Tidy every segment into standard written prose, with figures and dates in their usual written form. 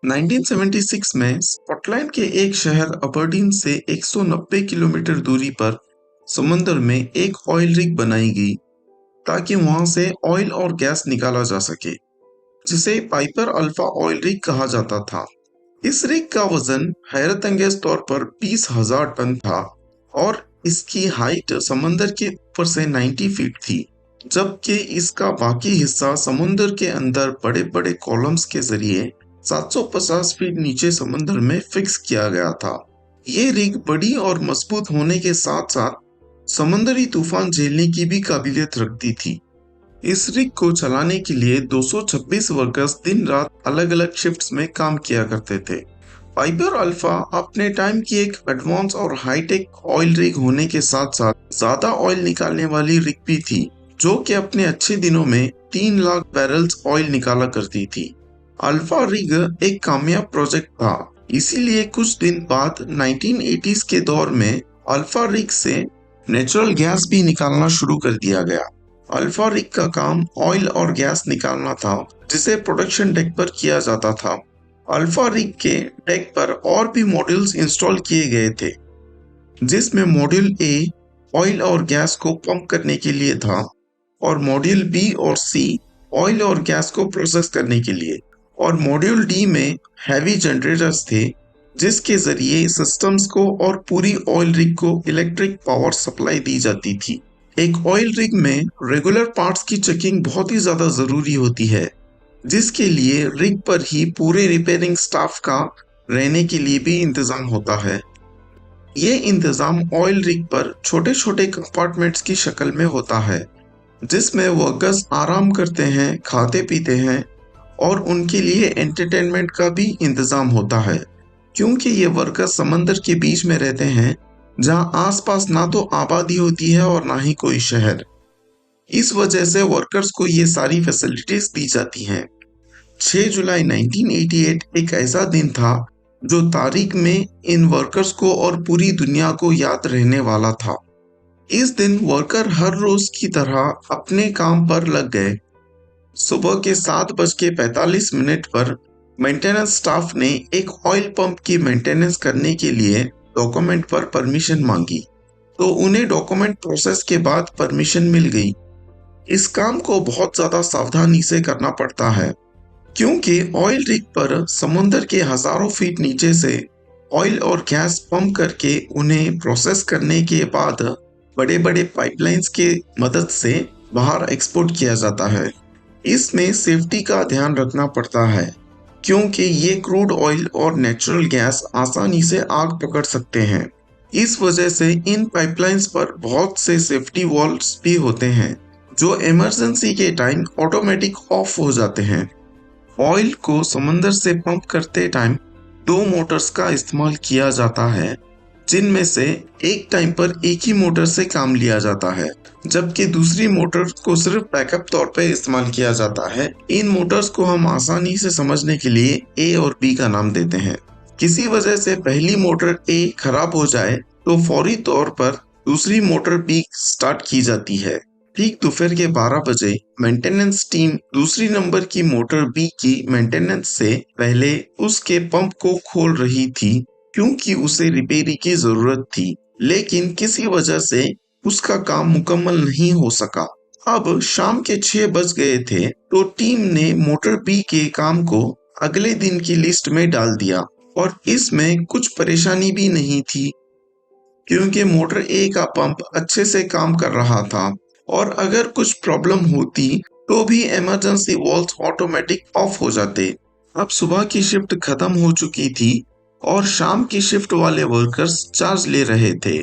1976 में स्कॉटलैंड के एक शहर अबरडीन से 190 किलोमीटर दूरी पर समुद्र में एक ऑयल रिग बनाई गई ताकि वहां से ऑयल और गैस निकाला जा सके, जिसे पाइपर अल्फा ऑयल रिग कहा जाता था। इस रिग का वजन हैरतअंगेज तौर पर 20,000 टन था और इसकी हाइट समुद्र के ऊपर से 90 फीट थी, जबकि इसका बाकी हिस्सा समुद्र के अंदर बड़े बड़े कॉलम्स के जरिए 750 फीट नीचे समुद्र में फिक्स किया गया था। ये रिग बड़ी और मजबूत होने के साथ साथ समुद्री तूफान झेलने की भी काबिलियत रखती थी। इस रिग को चलाने के लिए 226 वर्कर्स दिन रात अलग अलग शिफ्ट्स में काम किया करते थे। पाइपर अल्फा अपने टाइम की एक एडवांस और हाईटेक ऑयल रिग होने के साथ साथ ज्यादा ऑयल निकालने वाली रिग भी थी, जो कि अपने अच्छे दिनों में 3 लाख बैरल्स ऑयल निकाला करती थी। अल्फा रिग एक कामयाब प्रोजेक्ट था, इसीलिए कुछ दिन बाद 1980s के दौर में अल्फा रिग से नेचुरल गैस भी निकालना शुरू कर दिया गया। अल्फा रिग का काम ऑयल और गैस निकालना था, जिसे प्रोडक्शन डेक पर किया जाता था। अल्फा रिग के डेक पर और भी मॉड्यूल्स इंस्टॉल किए गए थे, जिसमें मॉड्यूल ए ऑयल और गैस को पंप करने के लिए था और मॉड्यूल बी और सी ऑयल और गैस को प्रोसेस करने के लिए, और मॉड्यूल डी में हैवी जनरेटर्स थे, जिसके जरिए सिस्टम्स को और पूरी ऑयल रिग को इलेक्ट्रिक पावर सप्लाई दी जाती थी। एक ऑयल रिग में रेगुलर पार्ट्स की चेकिंग बहुत ही ज्यादा जरूरी होती है, जिसके लिए रिग पर ही पूरे रिपेयरिंग स्टाफ का रहने के लिए भी इंतजाम होता है। ये इंतजाम ऑयल रिग पर छोटे छोटे कंपार्टमेंट्स की शक्ल में होता है, जिसमें वर्कर्स आराम करते हैं, खाते पीते हैं और उनके लिए एंटरटेनमेंट का भी इंतजाम होता है, क्योंकि ये वर्कर्स समंदर के बीच में रहते हैं, जहां आसपास ना तो आबादी होती है और ना ही कोई शहर। इस वजह से वर्कर्स को ये सारी फैसिलिटीज दी जाती हैं। 6 जुलाई 1988 एक ऐसा दिन था जो तारीख में इन वर्कर्स को और पूरी दुनिया को याद रहने वाला था। इस दिन वर्कर हर रोज की तरह अपने काम पर लग गए। सुबह के 7:45 पर मेंटेनेंस स्टाफ ने एक ऑयल पंप की मेंटेनेंस करने के लिए डॉक्यूमेंट पर परमिशन मांगी, तो उन्हें डॉक्यूमेंट प्रोसेस के बाद परमिशन मिल गई। इस काम को बहुत ज्यादा सावधानी से करना पड़ता है, क्योंकि ऑयल रिग पर समुद्र के हजारों फीट नीचे से ऑयल और गैस पंप करके उन्हें प्रोसेस करने के बाद बड़े बड़े पाइपलाइंस के मदद से बाहर एक्सपोर्ट किया जाता है। इसमें सेफ्टी का ध्यान रखना पड़ता है, क्योंकि ये क्रूड ऑयल और नेचुरल गैस आसानी से आग पकड़ सकते हैं। इस वजह से इन पाइपलाइंस पर बहुत से सेफ्टी वॉल्व्स भी होते हैं, जो इमरजेंसी के टाइम ऑटोमेटिक ऑफ हो जाते हैं। ऑयल को समंदर से पंप करते टाइम 2 मोटर्स का इस्तेमाल किया जाता है, जिनमें से एक टाइम पर एक ही मोटर से काम लिया जाता है, जबकि दूसरी मोटर को सिर्फ बैकअप तौर पर इस्तेमाल किया जाता है। इन मोटर्स को हम आसानी से समझने के लिए ए और बी का नाम देते हैं। किसी वजह से पहली मोटर ए खराब हो जाए तो फौरी तौर पर दूसरी मोटर बी स्टार्ट की जाती है। ठीक दोपहर के 12 बजे मेंटेनेंस टीम दूसरी नंबर की मोटर बी की मेंटेनेंस से पहले उसके पंप को खोल रही थी, क्योंकि उसे रिपेयरिंग की जरूरत थी, लेकिन किसी वजह से उसका काम मुकम्मल नहीं हो सका। अब शाम के 6 बज गए थे, तो टीम ने मोटर बी के काम को अगले दिन की लिस्ट में डाल दिया, और इसमें कुछ परेशानी भी नहीं थी, क्योंकि मोटर ए का पंप अच्छे से काम कर रहा था, और अगर कुछ प्रॉब्लम होती तो भी इमरजेंसी वॉल्व्स ऑटोमेटिक ऑफ हो जाते। अब सुबह की शिफ्ट खत्म हो चुकी थी और शाम की शिफ्ट वाले वर्कर्स चार्ज ले रहे थे।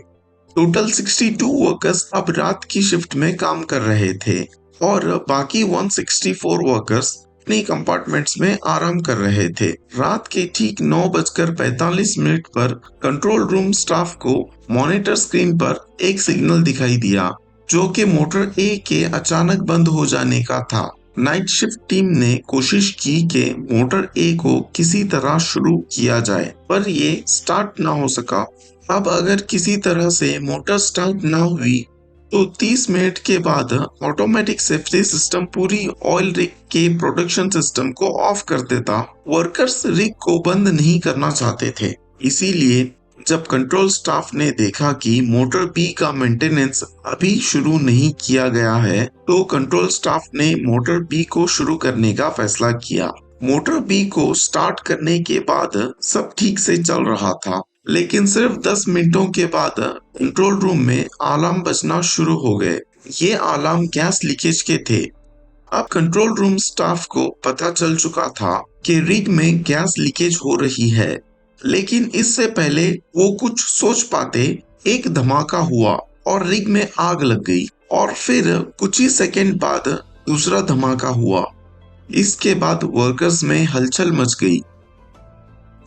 टोटल 62 वर्कर्स अब रात की शिफ्ट में काम कर रहे थे और बाकी 164 वर्कर्स अपनी कंपार्टमेंट्स में आराम कर रहे थे। रात के ठीक 9:45 पर कंट्रोल रूम स्टाफ को मॉनिटर स्क्रीन पर एक सिग्नल दिखाई दिया, जो कि मोटर ए के अचानक बंद हो जाने का था। नाइट शिफ्ट टीम ने कोशिश की कि मोटर ए को किसी तरह शुरू किया जाए, पर ये स्टार्ट ना हो सका। अब अगर किसी तरह से मोटर स्टार्ट ना हुई तो 30 मिनट के बाद ऑटोमेटिक सेफ्टी सिस्टम पूरी ऑयल रिग के प्रोडक्शन सिस्टम को ऑफ कर देता। वर्कर्स रिग को बंद नहीं करना चाहते थे, इसीलिए जब कंट्रोल स्टाफ ने देखा कि मोटर बी का मेंटेनेंस अभी शुरू नहीं किया गया है, तो कंट्रोल स्टाफ ने मोटर बी को शुरू करने का फैसला किया। मोटर बी को स्टार्ट करने के बाद सब ठीक से चल रहा था, लेकिन सिर्फ 10 मिनटों के बाद कंट्रोल रूम में अलार्म बजना शुरू हो गए। ये अलार्म गैस लीकेज के थे। अब कंट्रोल रूम स्टाफ को पता चल चुका था कि रिग में गैस लीकेज हो रही है, लेकिन इससे पहले वो कुछ सोच पाते, एक धमाका हुआ और रिग में आग लग गई और फिर कुछ ही सेकंड बाद दूसरा धमाका हुआ। इसके बाद वर्कर्स में हलचल मच गई।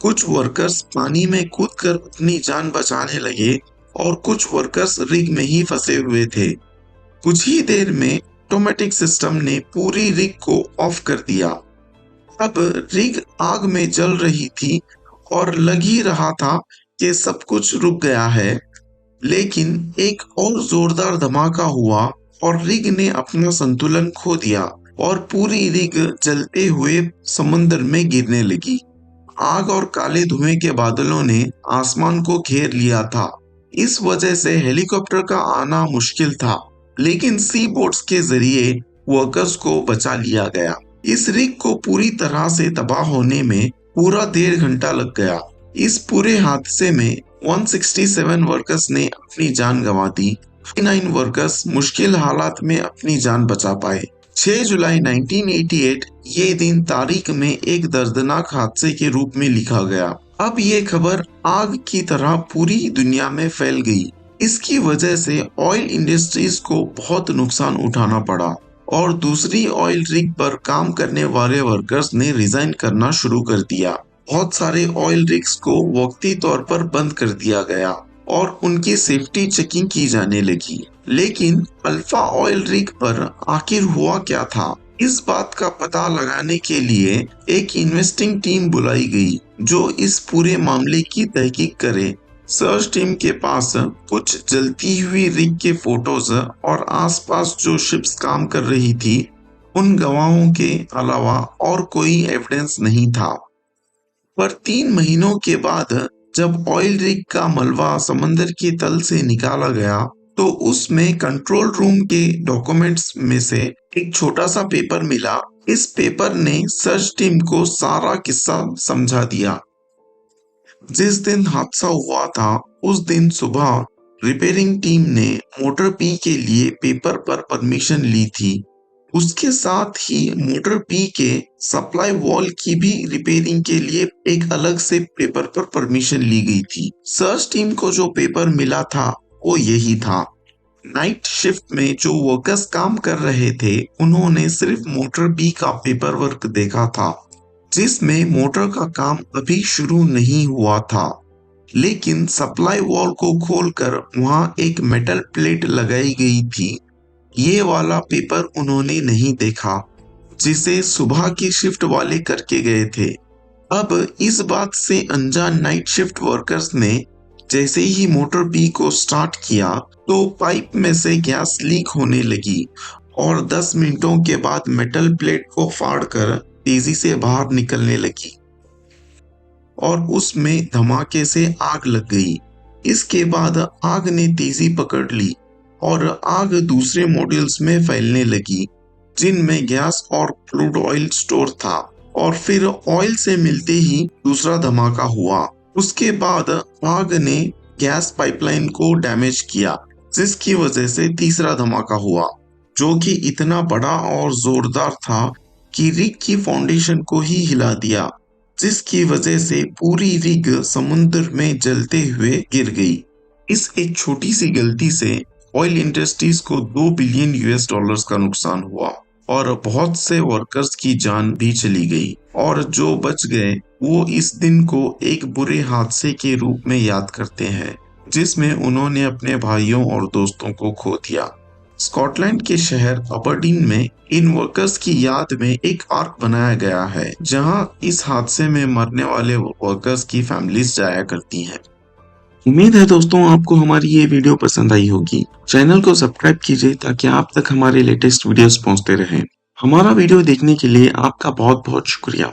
कुछ वर्कर्स पानी में कूदकर अपनी जान बचाने लगे और कुछ वर्कर्स रिग में ही फंसे हुए थे। कुछ ही देर में ऑटोमेटिक सिस्टम ने पूरी रिग को ऑफ कर दिया। अब रिग आग में जल रही थी और लग ही रहा था कि सब कुछ रुक गया है, लेकिन एक और जोरदार धमाका हुआ और रिग ने अपना संतुलन खो दिया और पूरी रिग जलते हुए समुद्र में गिरने लगी। आग और काले धुएं के बादलों ने आसमान को घेर लिया था। इस वजह से हेलीकॉप्टर का आना मुश्किल था, लेकिन सी बोट्स के जरिए वर्कर्स को बचा लिया गया। इस रिग को पूरी तरह से तबाह होने में पूरा 1.5 घंटा लग गया। इस पूरे हादसे में 167 वर्कर्स ने अपनी जान गंवा दी। 59 वर्कर्स मुश्किल हालात में अपनी जान बचा पाए। 6 जुलाई 1988 ये दिन तारीख में एक दर्दनाक हादसे के रूप में लिखा गया। अब ये खबर आग की तरह पूरी दुनिया में फैल गई। इसकी वजह से ऑयल इंडस्ट्रीज को बहुत नुकसान उठाना पड़ा और दूसरी ऑयल रिग पर काम करने वाले वर्कर्स ने रिजाइन करना शुरू कर दिया। बहुत सारे ऑयल रिग्स को वक्ती तौर पर बंद कर दिया गया और उनकी सेफ्टी चेकिंग की जाने लगी। लेकिन अल्फा ऑयल रिग पर आखिर हुआ क्या था, इस बात का पता लगाने के लिए एक इन्वेस्टिंग टीम बुलाई गई जो इस पूरे मामले की तहकीक करे। सर्च टीम के पास कुछ जलती हुई रिग के फोटोज और आसपास जो शिप्स काम कर रही थी उन गवाहों के अलावा और कोई एविडेंस नहीं था। पर 3 महीनों के बाद जब ऑयल रिग का मलबा समंदर के तल से निकाला गया, तो उसमें कंट्रोल रूम के डॉक्यूमेंट्स में से एक छोटा सा पेपर मिला। इस पेपर ने सर्च टीम को सारा किस्सा समझा दिया। जिस दिन हादसा हुआ था उस दिन सुबह रिपेयरिंग टीम ने मोटर पी के लिए पेपर पर परमिशन ली थी। उसके साथ ही मोटर पी के सप्लाई वॉल की भी रिपेयरिंग के लिए एक अलग से पेपर पर परमिशन ली गई थी। सर्च टीम को जो पेपर मिला था वो यही था। नाइट शिफ्ट में जो वर्कर्स काम कर रहे थे उन्होंने सिर्फ मोटर बी का पेपर वर्क देखा था, जिसमें मोटर का काम अभी शुरू नहीं हुआ था। लेकिन सप्लाई वॉल को खोलकर वहां एक मेटल प्लेट लगाई गई थी। ये वाला पेपर उन्होंने नहीं देखा जिसे सुबह की शिफ्ट वाले करके गए थे। अब इस बात से अनजान नाइट शिफ्ट वर्कर्स ने जैसे ही मोटर बी को स्टार्ट किया तो पाइप में से गैस लीक होने लगी और 10 मिनटों के बाद मेटल प्लेट को फाड़कर तेजी से बाहर निकलने लगी और उसमें धमाके से आग लग गई। इसके बाद आग ने तेजी पकड़ ली और आग दूसरे मॉड्यूल्स में फैलने लगी, जिनमें गैस और क्रूड ऑयल स्टोर था। और फिर ऑयल से मिलते ही दूसरा धमाका हुआ। उसके बाद आग ने गैस पाइपलाइन को डैमेज किया, जिसकी वजह से तीसरा धमाका हुआ, जो कि इतना बड़ा और जोरदार था कि रिग की फाउंडेशन को ही हिला दिया, जिसकी वजह से पूरी रिग समुद्र में जलते हुए गिर गई। इस एक छोटी सी गलती से ऑयल इंडस्ट्रीज को $2 बिलियन का नुकसान हुआ और बहुत से वर्कर्स की जान भी चली गई, और जो बच गए वो इस दिन को एक बुरे हादसे के रूप में याद करते हैं जिसमें उन्होंने अपने भाइयों और दोस्तों को खो दिया। स्कॉटलैंड के शहर अबरडीन में इन वर्कर्स की याद में एक आर्क बनाया गया है, जहां इस हादसे में मरने वाले वर्कर्स की फैमिलीज जाया करती हैं। उम्मीद है दोस्तों आपको हमारी ये वीडियो पसंद आई होगी। चैनल को सब्सक्राइब कीजिए ताकि आप तक हमारे लेटेस्ट वीडियोस पहुंचते रहें। हमारा वीडियो देखने के लिए आपका बहुत बहुत शुक्रिया।